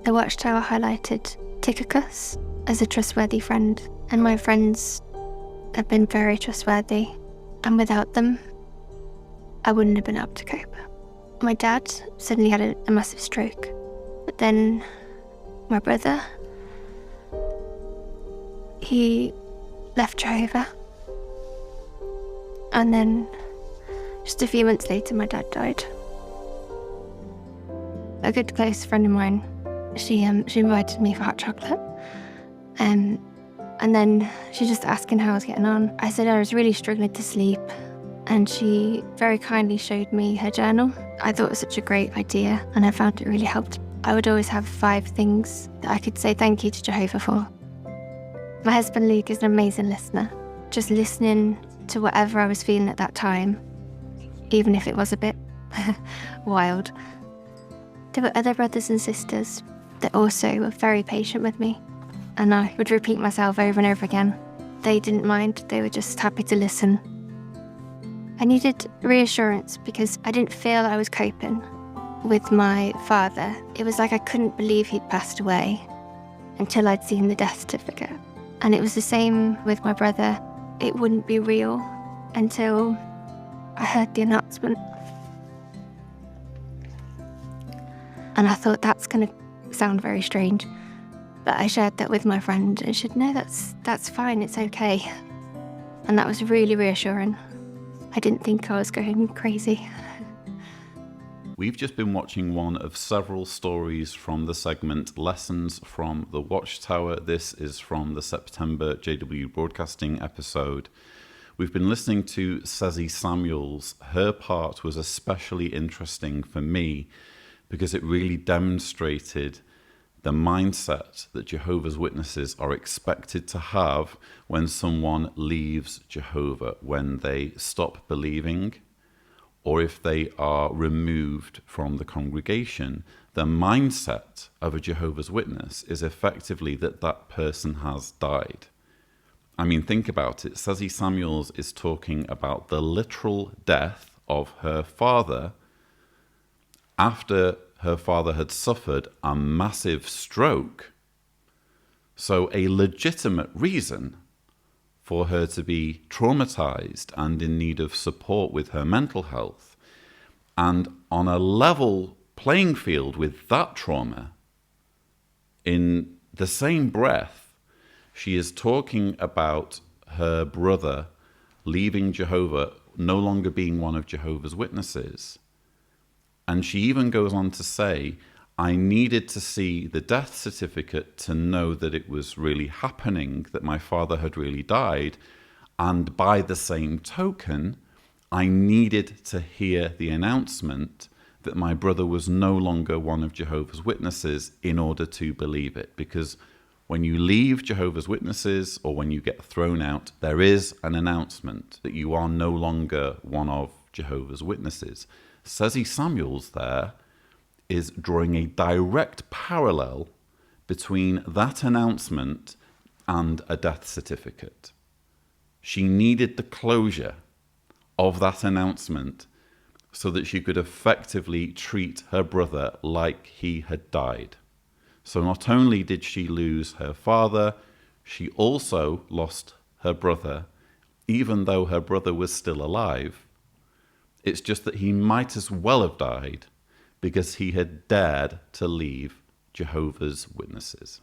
The Watchtower highlighted Tychicus as a trustworthy friend, and my friends have been very trustworthy, and without them, I wouldn't have been able to cope. My dad suddenly had a massive stroke, but then my brother, he left Jehovah, and then just a few months later my dad died. A good close friend of mine, she invited me for hot chocolate, and then she just asking how I was getting on. I said I was really struggling to sleep, and she very kindly showed me her journal. I thought it was such a great idea, and I found it really helped. I would always have 5 things that I could say thank you to Jehovah for. My husband Luke is an amazing listener, just listening to whatever I was feeling at that time, even if it was a bit wild. There were other brothers and sisters that also were very patient with me, and I would repeat myself over and over again. They didn't mind, they were just happy to listen. I needed reassurance because I didn't feel I was coping with my father. It was like I couldn't believe he'd passed away until I'd seen the death certificate. And it was the same with my brother. It wouldn't be real until I heard the announcement. And I thought, that's going to sound very strange. But I shared that with my friend, and she said, no, that's fine, it's okay. And that was really reassuring. I didn't think I was going crazy. We've just been watching one of several stories from the segment Lessons from the Watchtower. This is from the September JW Broadcasting episode. We've been listening to Sezzi Samuels. Her part was especially interesting for me because it really demonstrated the mindset that Jehovah's Witnesses are expected to have when someone leaves Jehovah, when they stop believing, or if they are removed from the congregation. The mindset of a Jehovah's Witness is effectively that that person has died. I mean, think about it. Sezzi Samuels is talking about the literal death of her father after her father had suffered a massive stroke. So a legitimate reason for her to be traumatized and in need of support with her mental health. And on a level playing field with that trauma, in the same breath, she is talking about her brother leaving Jehovah, no longer being one of Jehovah's Witnesses. And she even goes on to say, I needed to see the death certificate to know that it was really happening, that my father had really died. And by the same token, I needed to hear the announcement that my brother was no longer one of Jehovah's Witnesses in order to believe it. Because when you leave Jehovah's Witnesses or when you get thrown out, there is an announcement that you are no longer one of Jehovah's Witnesses. Sezzi Samuels there is drawing a direct parallel between that announcement and a death certificate. She needed the closure of that announcement so that she could effectively treat her brother like he had died. So not only did she lose her father, she also lost her brother, even though her brother was still alive. It's just that he might as well have died because he had dared to leave Jehovah's Witnesses.